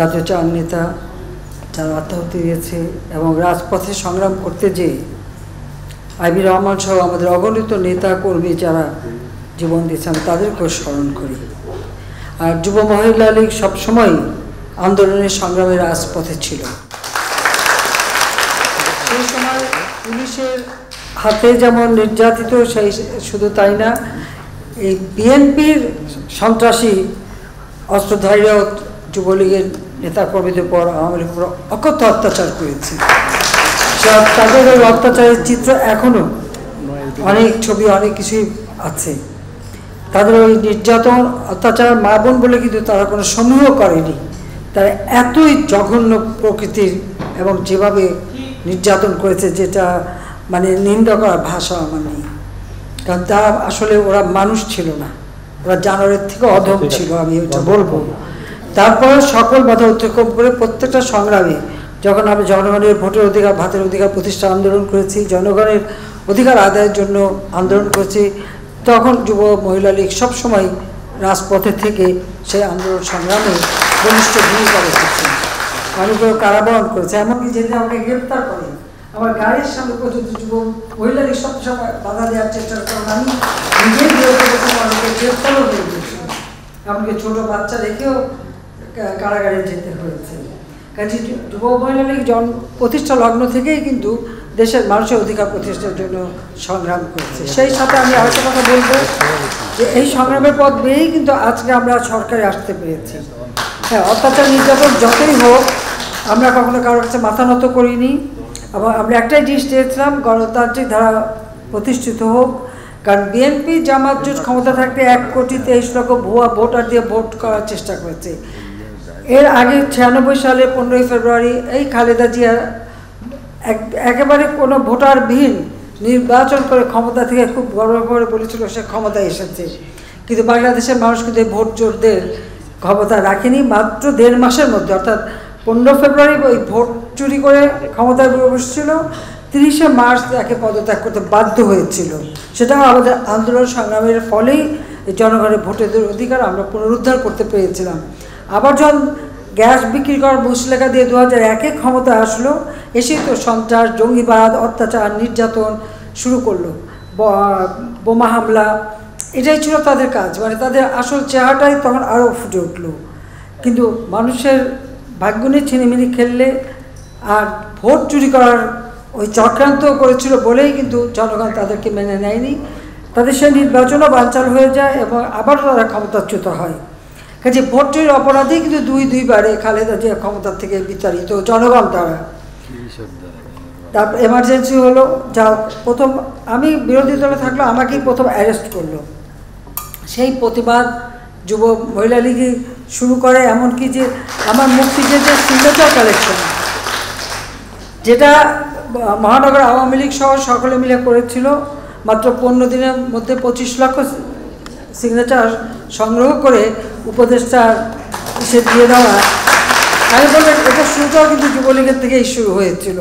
জাতীয় চার নেতা যারা আত্মাহুতি দিয়েছে এবং রাজপথে সংগ্রাম করতে যেয়ে আইবি রহমান সহ আমাদের অগণিত নেতা কর্মী যারা জীবন দিয়েছেন তাদেরকেও স্মরণ করি। আর যুব মহিলা লীগ সবসময় আন্দোলনের সংগ্রামের রাজপথে ছিল। সেই সময় পুলিশের হাতে যেমন নির্যাতিত, সেই শুধু তাই না, এই বিএনপির সন্ত্রাসী অস্ত্রধারীরাও যুবলীগের নেতাকর্মীদের পর আওয়ামী লীগের উপর অকথ্য অত্যাচার করেছে। তাদের ওই অত্যাচারের চিত্র এখনও অনেক ছবি, অনেক কিছুই আছে। তাদের ওই নির্যাতন অত্যাচার মা বোন বলে কিন্তু তারা কোনো সমূহ করেনি। তারা এতই জঘন্য প্রকৃতির এবং যেভাবে নির্যাতন করেছে যেটা মানে নিন্দা করার ভাষা আমার নেই। কারণ তারা আসলে ওরা মানুষ ছিল না, ওরা জানোয়ারের থেকে অধম ছিল, আমি ওইটা বলবো। তারপরে সকল বাধা অতিক্রম করে প্রত্যেকটা সংগ্রামে যখন আমি জনগণের ভোটের অধিকার, ভাতের অধিকার প্রতিষ্ঠা আন্দোলন করেছি, জনগণের অধিকার আদায়ের জন্য আন্দোলন করেছি, তখন যুব মহিলা লীগ সবসময় রাজপথে থেকে সেই আন্দোলন সংগ্রামে বলিষ্ঠ ভূমিকা রেখেছে। মানুষগুলো কারাবরণ করেছে, এমনকি যেদিন আমাকে গ্রেপ্তার করে আমার গাড়ির সামনে পর্যন্ত যুব মহিলা লীগ সবসময় বাধা দেওয়ার চেষ্টা করেন। আমি নিজেই অনেকে গ্রেপ্তারও হয়ে গিয়েছি, এমনকি ছোটো বাচ্চা রেখেও কারাগারে যেতে হয়েছে। কাজে যুব মহিলা লীগ প্রতিষ্ঠা লগ্ন থেকেই কিন্তু দেশের মানুষের অধিকার প্রতিষ্ঠার জন্য সংগ্রাম করেছে। সেই সাথে আমি আরেকটা কথা বলবো যে এই সংগ্রামের পথ বেয়েই কিন্তু আজকে আমরা সরকারে আসতে পেরেছি। হ্যাঁ, অত্যাচার নির্যাতন যতই হোক আমরা কখনো কারোর কাছে মাথা নত করিনি। আবার আমরা একটাই জিনিস চেয়েছিলাম, গণতান্ত্রিক ধারা প্রতিষ্ঠিত হোক। কারণ বিএনপি জামাত জোট ক্ষমতা থাকতে 1,23,00,000 ভুয়া ভোটার দিয়ে ভোট করার চেষ্টা করেছে। এর আগে 96 সালে 15ই ফেব্রুয়ারি এই খালেদা জিয়া একেবারে কোনো ভোটারবিহীন নির্বাচন করে ক্ষমতা থেকে খুব গর্ব করে বলেছিল সে ক্ষমতায় এসেছে। কিন্তু বাংলাদেশের মানুষ কিন্তু এই ভোট জোরদের ক্ষমতা রাখেনি। মাত্র 1.5 মাসের মধ্যে, অর্থাৎ 15 ফেব্রুয়ারি ওই ভোট চুরি করে ক্ষমতায় বসছিল, 30শে মার্চ তাকে পদত্যাগ করতে বাধ্য হয়েছিল। সেটাও আমাদের আন্দোলন সংগ্রামের ফলেই জনগণের ভোটের অধিকার আমরা পুনরুদ্ধার করতে পেরেছিলাম। আবার যখন গ্যাস বিক্রি করার মুচলেখা দিয়ে 2001-এ ক্ষমতা আসলো, এসেই তো সন্ত্রাস, জঙ্গিবাদ, অত্যাচার, নির্যাতন শুরু করলো, বোমা হামলা, এটাই ছিল তাদের কাজ। মানে তাদের আসল চেহারাটাই তখন আরও ফুটে উঠল। কিন্তু মানুষের ভাগ্য নিয়ে ছিনিমিনি খেললে আর ভোট চুরি করার ওই চক্রান্ত করেছিল বলেই কিন্তু জনগণ তাদেরকে মেনে নেয়নি। তাদের সেই নির্বাচনও বানচাল হয়ে যায় এবং আবার তারা ক্ষমতাচ্যুত হয়। কাজে ভোট চুরির অপরাধী কিন্তু দুইবারে খালেদা জিয়া ক্ষমতার থেকে বিতাড়িত জনগণ দ্বারা। তারপর এমার্জেন্সি হলো, যা প্রথম আমি বিরোধী দলে থাকলে আমাকেই প্রথম অ্যারেস্ট করলো। সেই প্রতিবাদ যুব মহিলা লীগই শুরু করে, এমনকি যে আমার মুক্তিযুদ্ধের সিগনেচার কালেকশন যেটা মহানগর আওয়ামী লীগ সহ সকলে মিলে করেছিল, মাত্র 15 দিনের মধ্যে 25 লক্ষ সিগনেচার সংগ্রহ করে উপদেষ্টা সে দিয়ে দেওয়া। আমি বলবেন এটা শুরুটাও কিন্তু যুবলীগের থেকেই শুরু হয়েছিল,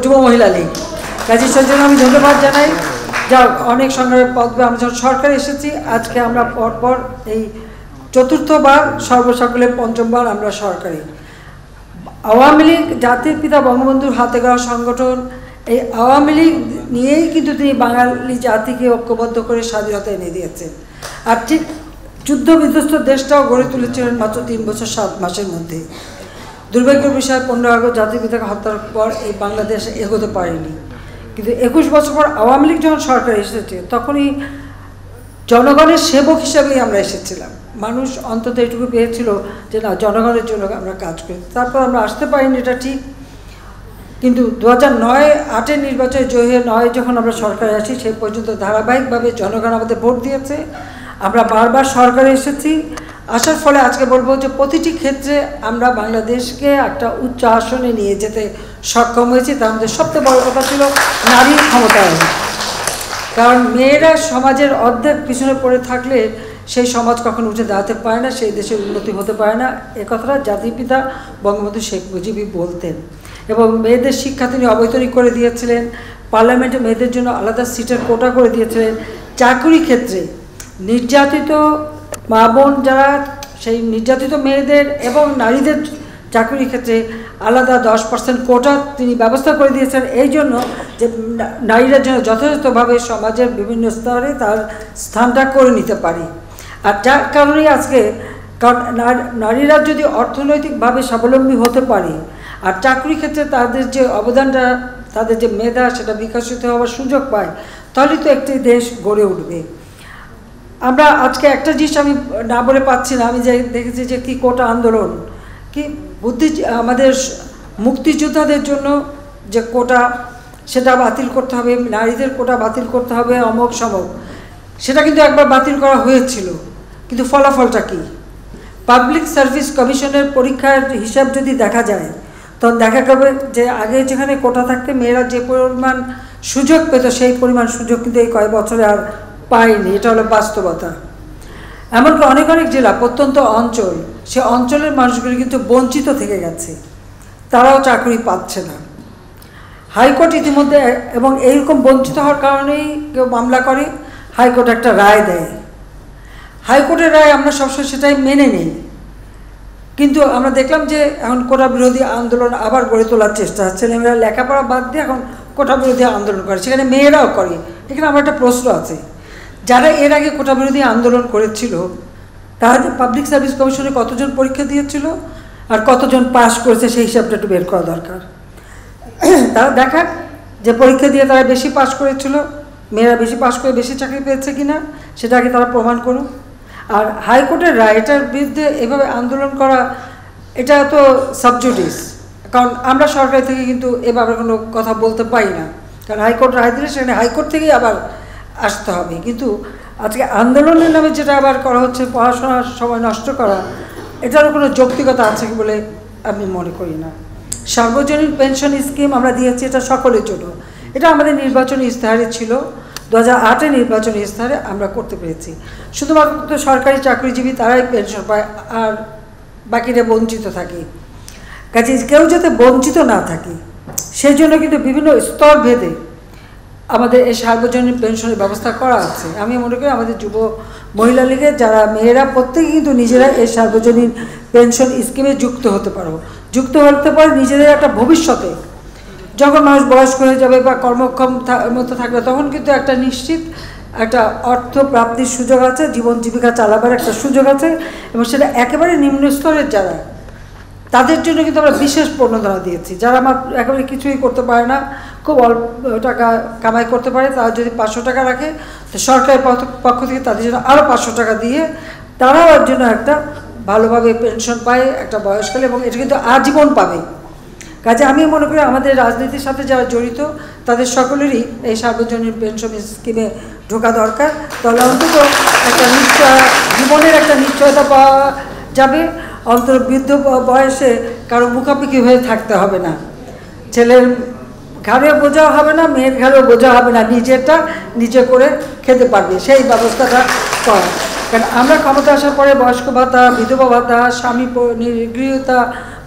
যুব মহিলা লীগ। কাজী সেই জন্য আমি ধন্যবাদ জানাই। যা অনেক সংগ্রামের পথে আমরা যখন সরকারে এসেছি, আজকে আমরা পরপর এই 4র্থবার, সর্বসকলে 5মবার আমরা সরকারি। আওয়ামী লীগ জাতির পিতা বঙ্গবন্ধুর হাতে গড়া সংগঠন। এই আওয়ামী লীগ নিয়েই কিন্তু তিনি বাঙালি জাতিকে ঐক্যবদ্ধ করে স্বাধীনতা এনে দিয়েছেন। আর ঠিক যুদ্ধ বিধ্বস্ত দেশটাও গড়ে তুলেছিলেন মাত্র 3 বছর 7 মাসের মধ্যে। দুর্ভাগ্যের বিষয় 15 আগস্ট জাতির পিতাকে হত্যার পর এই বাংলাদেশ এগোতে পারেনি। কিন্তু 21 বছর পর আওয়ামী লীগ যখন সরকার এসেছে, তখনই জনগণের সেবক হিসাবেই আমরা এসেছিলাম। মানুষ অন্তত এটুকু পেয়েছিল যে না, জনগণের জন্য আমরা কাজ করি। তারপর আমরা আসতে পারিনি, এটা ঠিক। কিন্তু 2009-8-এর নির্বাচনে জয়ী হয়ে 9 যখন আমরা সরকারে আসি, সেই পর্যন্ত ধারাবাহিকভাবে জনগণ আমাদের ভোট দিয়েছে। আমরা বারবার সরকারে এসেছি। আসার ফলে আজকে বলবো যে প্রতিটি ক্ষেত্রে আমরা বাংলাদেশকে একটা উচ্চ আসনে নিয়ে যেতে সক্ষম হয়েছি। তার মধ্যে সবচেয়ে বড় কথা ছিল নারীর ক্ষমতায়ন। কারণ মেয়েরা সমাজের অর্ধেক পিছনে পড়ে থাকলে সেই সমাজ কখনো উঠে দাঁড়াতে পারে না, সেই দেশের উন্নতি হতে পারে না। এ কথাটা জাতির পিতা বঙ্গবন্ধু শেখ মুজিবই বলতেন। এবং মেয়েদের শিক্ষা তিনি অবৈতনিক করে দিয়েছিলেন। পার্লামেন্টে মেয়েদের জন্য আলাদা সিটের কোটা করে দিয়েছিলেন। চাকরি ক্ষেত্রে নির্যাতিত মা বোন যারা সেই নির্যাতিত মেয়েদের এবং নারীদের চাকরির ক্ষেত্রে আলাদা 10% কোটা তিনি ব্যবস্থা করে দিয়েছেন, এই জন্য যে নারীরা যেন যথাযথভাবে সমাজের বিভিন্ন স্তরে তার স্থানটা করে নিতে পারে। আর যার কারণেই আজকে, কারণ নারীরা যদি অর্থনৈতিকভাবে স্বাবলম্বী হতে পারে আর চাকরি ক্ষেত্রে তাদের যে অবদানটা, তাদের যে মেধা সেটা বিকশিত হওয়ার সুযোগ পায়, তাহলে তো একটি দেশ গড়ে উঠবে। আমরা আজকে একটা জিনিস আমি না বলে পাচ্ছি না, আমি যে দেখেছি যে কি কোটা আন্দোলন, কি আমাদের মুক্তিযোদ্ধাদের জন্য যে কোটা সেটা বাতিল করতে হবে, নারীদের কোটা বাতিল করতে হবে, অমক সমক, সেটা কিন্তু একবার বাতিল করা হয়েছিল, কিন্তু ফলাফলটা কি? পাবলিক সার্ভিস কমিশনের পরীক্ষার হিসাব যদি দেখা যায়, তখন দেখা যাবে যে আগে যেখানে কোটা থাকতে মেয়েরা যে পরিমাণ সুযোগ পেত, সেই পরিমাণ সুযোগ কিন্তু এই কয়েক বছরে আর পায়নি। এটা হলো বাস্তবতা। এমনকি অনেক অনেক জেলা, প্রত্যন্ত অঞ্চল, সে অঞ্চলের মানুষগুলি কিন্তু বঞ্চিত থেকে গেছে, তারাও চাকরি পাচ্ছে না। হাইকোর্ট ইতিমধ্যে, এবং এইরকম বঞ্চিত হওয়ার কারণেই কেউ মামলা করে, হাইকোর্ট একটা রায় দেয়। হাইকোর্টের রায় আমরা সবসময় সেটাই মেনে নিই, কিন্তু আমরা দেখলাম যে এখন কোটা বিরোধী আন্দোলন আবার গড়ে তোলার চেষ্টা হচ্ছে। ছেলেমেয়েরা লেখাপড়া বাদ দিয়ে এখন কোটা বিরোধী আন্দোলন করে, সেখানে মেয়েরাও করে। এখানে আমার একটা প্রশ্ন আছে, যারা এর আগে কোটা বিরোধী আন্দোলন করেছিল তারা পাবলিক সার্ভিস কমিশনে কতজন পরীক্ষা দিয়েছিল আর কতজন পাস করেছে, সেই হিসাবটা একটু বের করা দরকার। তারা দেখাক যে পরীক্ষা দিয়ে তারা বেশি পাস করেছিল, মেয়েরা বেশি পাস করে বেশি চাকরি পেয়েছে কিনা, সেটাকে তারা প্রমাণ করুক। আর হাইকোর্টের রায়, এটার বিরুদ্ধে এভাবে আন্দোলন করা, এটা তো সাবজুডিস, কারণ আমরা সরকার থেকে কিন্তু এভাবে কোনো কথা বলতে পারি না, কারণ হাইকোর্ট রায় দিলে সেখানে হাইকোর্ট থেকেই আবার আসতে হবে। কিন্তু আজকে আন্দোলনের নামে যেটা আবার করা হচ্ছে, পড়াশোনার সময় নষ্ট করা, এটারও কোনো যৌক্তিকতা আছে বলে আমি মনে করি না। সার্বজনীন পেনশন স্কিম আমরা দিয়েছি, এটা সকলের জন্য। এটা আমাদের নির্বাচনী ইস্তাহারে ছিল, 2008-এ নির্বাচনী ইস্তাহারে আমরা করতে পেরেছি। শুধুমাত্র সরকারি চাকরিজীবী তারাই পেনশন পায়, আর বাকিরা বঞ্চিত থাকে। কাজে কেউ যাতে বঞ্চিত না থাকে, সেই জন্য কিন্তু বিভিন্ন স্তর ভেদে আমাদের এই সার্বজনীন পেনশনের ব্যবস্থা করা আছে। আমি মনে করি আমাদের যুব মহিলা লীগের যারা মেয়েরা, প্রত্যেকে কিন্তু নিজেরা এই সার্বজনীন পেনশন স্কিমে যুক্ত হতে পারে নিজেদের একটা ভবিষ্যতে। যখন মানুষ বয়স্ক হয়ে যাবে বা কর্মক্ষম মতো থাকবে, তখন কিন্তু একটা নিশ্চিত একটা অর্থ প্রাপ্তির সুযোগ আছে, জীবন জীবিকা চালাবার একটা সুযোগ আছে, এবং সেটা একেবারে নিম্ন স্তরের যারা, তাদের জন্য কিন্তু আমরা বিশেষ প্রণোদনা দিয়েছি। যারা আমার একেবারে কিছুই করতে পারে না, খুব অল্প টাকা কামাই করতে পারে, তারা যদি 500 টাকা রাখে, তো সরকারের পক্ষ থেকে তাদের জন্য আরও 500 টাকা দিয়ে তারাও এর জন্য একটা ভালোভাবে পেনশন পায় একটা বয়সকালে, এবং এটা কিন্তু আজীবন পাবে। কাজে আমি মনে করি আমাদের রাজনীতির সাথে যারা জড়িত তাদের সকলেরই এই সার্বজনীন পেনশন স্কিমে ঢোকা দরকার। তাহলে অন্তত একটা জীবনের একটা নিশ্চয়তা পাওয়া যাবে, অন্তত বৃদ্ধ বয়সে কারো মুখাপেক্ষি হয়ে থাকতে হবে না, ছেলের ঘাড়ে বোঝা হবে না, মেয়ের ঘাড়েও বোঝা হবে না, নিজেরটা নিজে করে খেতে পারবে, সেই ব্যবস্থাটা করা। কারণ আমরা ক্ষমতা আসার পরে বয়স্ক ভাতা, বিধবা ভাতা, স্বামী নিগৃহীতা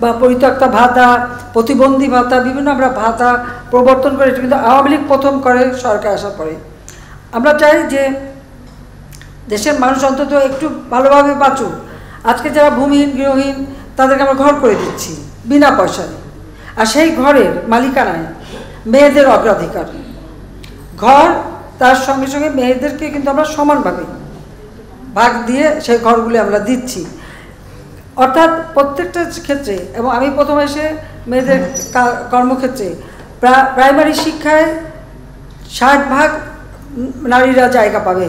বা পরিত্যক্তা ভাতা, প্রতিবন্ধী ভাতা, বিভিন্ন আমরা ভাতা প্রবর্তন করে, এটা কিন্তু আওয়ামী লীগ প্রথম করে সরকার আসার পরে। আমরা চাই যে দেশের মানুষ অন্তত একটু ভালোভাবে বাঁচুক। আজকে যারা ভূমিহীন, গৃহহীন, তাদেরকে আমরা ঘর করে দিচ্ছি বিনা পয়সায়, আর সেই ঘরের মালিকানায় মেয়েদের অগ্রাধিকার। ঘর তার সঙ্গে সঙ্গে মেয়েদেরকে কিন্তু আমরা সমানভাবে ভাগ দিয়ে সেই ঘরগুলি আমরা দিচ্ছি, অর্থাৎ প্রত্যেকটা ক্ষেত্রে। এবং আমি প্রথম এসে মেয়েদের কর্মক্ষেত্রে প্রাইমারি শিক্ষায় 60% নারীরা জায়গা পাবে।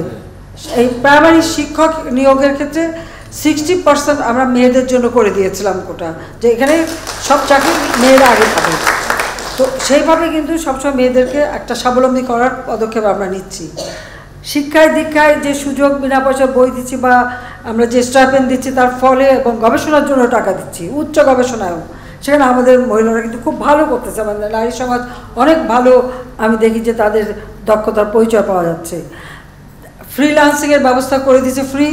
এই প্রাইমারি শিক্ষক নিয়োগের ক্ষেত্রে 60% আমরা মেয়েদের জন্য করে দিয়েছিলাম কোটা, যে এখানে সব চাকরি মেয়েরা আগে পাবে। তো সেইভাবে কিন্তু সবসময় মেয়েদেরকে একটা স্বাবলম্বী করার পদক্ষেপ আমরা নিচ্ছি। শিক্ষায় দীক্ষায় যে সুযোগ, বিনা পয়সা বই দিচ্ছি বা আমরা যে স্টাইপেন্ড দিচ্ছি তার ফলে, এবং গবেষণার জন্য টাকা দিচ্ছি, উচ্চ গবেষণায়ও, সেখানে আমাদের মহিলারা কিন্তু খুব ভালো করতেছে। আমাদের নারী সমাজ অনেক ভালো, আমি দেখি যে তাদের দক্ষতার পরিচয় পাওয়া যাচ্ছে। ফ্রিল্যান্সিংয়ের ব্যবস্থা করে দিচ্ছে, ফ্রি,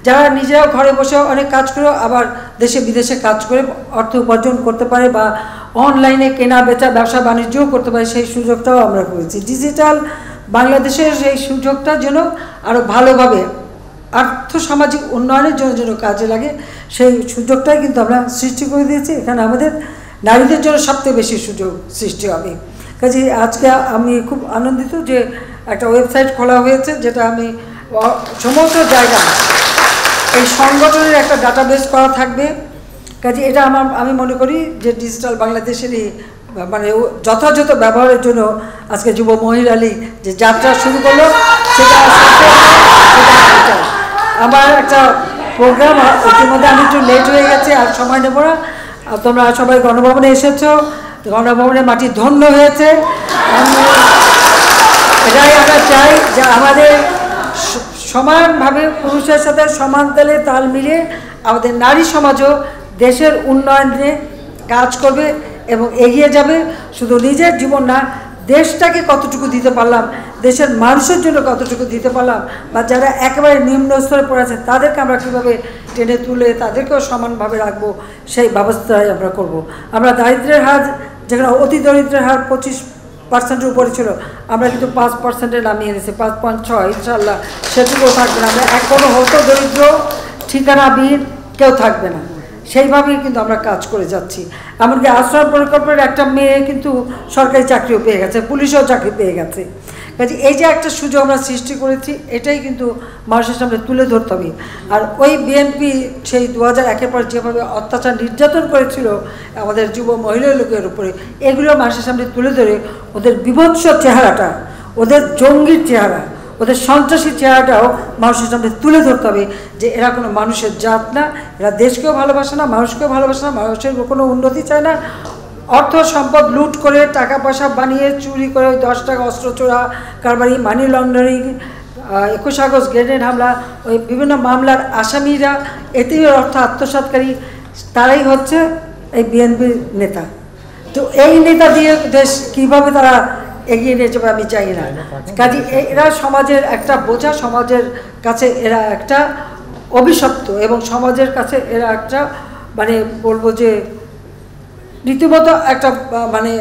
যারা নিজেরাও ঘরে বসে অনেক কাজ করে আবার দেশে বিদেশে কাজ করে অর্থ উপার্জন করতে পারে, বা অনলাইনে কেনা বেচা ব্যবসা বাণিজ্যও করতে পারে, সেই সুযোগটাও আমরা করেছি। ডিজিটাল বাংলাদেশের সেই সুযোগটা যেন আরও ভালোভাবে আর্থসামাজিক উন্নয়নের জন্য যেন কাজে লাগে সেই সুযোগটাই কিন্তু আমরা সৃষ্টি করে দিয়েছি। এখানে আমাদের নারীদের জন্য সবচেয়ে বেশি সুযোগ সৃষ্টি হবে। কাজে আজকে আমি খুব আনন্দিত যে একটা ওয়েবসাইট খোলা হয়েছে, যেটা আমি সমস্ত জায়গায় এই সংগঠনের একটা ডাটাবেস করা থাকবে। কাজে এটা আমি মনে করি যে ডিজিটাল বাংলাদেশেরই মানে যথাযথ ব্যবহারের জন্য আজকে যুব মহিলা লীগ যে যাত্রা শুরু করলো, সেটা আমার একটা প্রোগ্রাম। ইতিমধ্যে আমি একটু লেট হয়ে গেছে, আর সময় নেব না। তোমরা সবাই গণভবনে এসেছো, গণভবনের মাটি ধন্য হয়েছে। এটাই আমরা চাই যে আমাদের সমানভাবে পুরুষের সাথে সমান তালে তাল মিলিয়ে আমাদের নারী সমাজও দেশের উন্নয়নে কাজ করবে এবং এগিয়ে যাবে। শুধু নিজের জীবন না, দেশটাকে কতটুকু দিতে পারলাম, দেশের মানুষের জন্য কতটুকু দিতে পারলাম, বা যারা একেবারে নিম্ন স্তরে পড়ে আছে তাদেরকে আমরা কীভাবে টেনে তুলে তাদেরকেও সমানভাবে রাখবো, সেই ব্যবস্থাই আমরা করব। আমরা দারিদ্র্যের হার, যেখানে অতি দরিদ্রের হার 25% উপরে ছিল, আমরা কিন্তু 5%-এ নামিয়ে এনেছি, 5.6। ইনশাল্লাহ সেটুকুও থাকবে না। আমরা এখনও হতো দরিদ্র ঠিকানাবিহীন কেউ থাকবে না, সেইভাবেই কিন্তু আমরা কাজ করে যাচ্ছি। এমনকি আশ্রয় পরিকল্পনার একটা মেয়ে কিন্তু সরকারি চাকরিও পেয়ে গেছে, পুলিশেও চাকরি পেয়ে গেছে। কাজে এই যে একটা সুযোগ আমরা সৃষ্টি করেছি, এটাই কিন্তু মানুষের সামনে তুলে ধরতে হবে। আর ওই বিএনপি সেই 2001-এর পর যেভাবে অত্যাচার নির্যাতন করেছিল আমাদের যুব মহিলা লোকের উপরে, এগুলো মানুষের সামনে তুলে ধরে ওদের বিভৎস চেহারাটা, ওদের জঙ্গির চেহারা, ওদের সন্ত্রাসী চেহারাটাও মানুষের সামনে তুলে ধরতে হবে যে এরা কোনো মানুষের জাত না, এরা দেশকেও ভালোবাসে না, মানুষকেও ভালোবাসে না, মানুষের কোনো উন্নতি চায় না। অর্থ সম্পদ লুট করে, টাকা পয়সা বানিয়ে, চুরি করে, 10 টাকা অস্ত্র চোরা কারবারি, মানি লন্ডারিং, 21 আগস্ট গ্রেনেড হামলা, ওই বিভিন্ন মামলার আসামিরা, এতেই অর্থ আত্মসাৎকারী, তারাই হচ্ছে এই বিএনপির নেতা। তো এই নেতা দিয়ে দেশ কীভাবে তারা এগিয়ে নিয়ে যাবে আমি চাই না। কাজে এরা সমাজের একটা বোঝা, সমাজের কাছে এরা একটা অভিশপ্ত, এবং সমাজের কাছে এরা একটা মানে বলবো যে রীতিমতো একটা মানে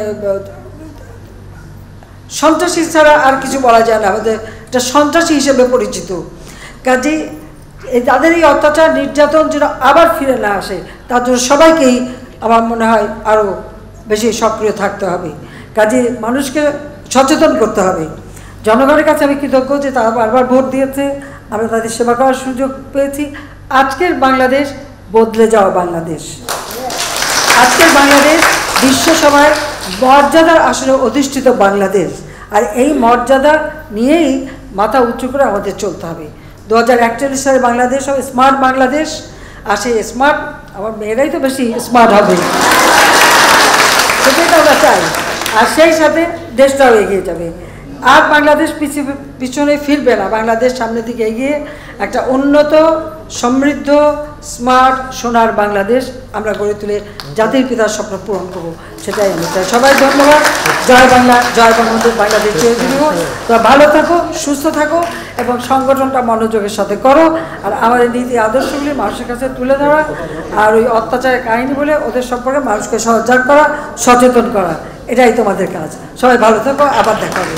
সন্ত্রাসী ছাড়া আর কিছু বলা যায় না, আমাদের একটা সন্ত্রাসী হিসেবে পরিচিত। কাজেই তাদের এই অত্যাচার নির্যাতন যেন আবার ফিরে না আসে, তার জন্য সবাইকেই আমার মনে হয় আরও বেশি সক্রিয় থাকতে হবে। কাজে মানুষকে সচেতন করতে হবে। জনগণের কাছে আমি কৃতজ্ঞ যে তারা বারবার ভোট দিয়েছে, আমরা তাদের সেবা করার সুযোগ পেয়েছি। আজকের বাংলাদেশ বদলে যাওয়া বাংলাদেশ, আজকের বাংলাদেশ বিশ্বসভায় মর্যাদার আসলে অধিষ্ঠিত বাংলাদেশ। আর এই মর্যাদা নিয়েই মাথা উঁচু করে আমাদের চলতে হবে। 2041 সালে বাংলাদেশ হবে স্মার্ট বাংলাদেশ। আর সেই স্মার্ট, আমার মেয়েরাই তো বেশি স্মার্ট হবে, সেটাই তো আমরা চাই। আর সেই সাথে দেশটাও এগিয়ে যাবে। আর বাংলাদেশ পিছনে ফিরবে না, বাংলাদেশ সামনের দিকে এগিয়ে একটা উন্নত, সমৃদ্ধ, স্মার্ট, সোনার বাংলাদেশ আমরা গড়ে তুলে জাতির পিতার স্বপ্ন পূরণ করবো, সেটাই আমি চাই। সবাই ধন্যবাদ। জয় বাংলা, জয় বঙ্গবন্ধু, বাংলাদেশ জয় দিব। তোমরা ভালো থাকো, সুস্থ থাকো এবং সংগঠনটা মনোযোগের সাথে করো। আর আমাদের নীতি আদর্শগুলি মানুষের কাছে তুলে ধরা, আর ওই অত্যাচারের কাহিনী বলে ওদের সম্পর্কে মানুষকে সজাগ করা, সচেতন করা, এটাই তোমাদের কাজ। সবাই ভালো থাকো, আবার দেখা হবে।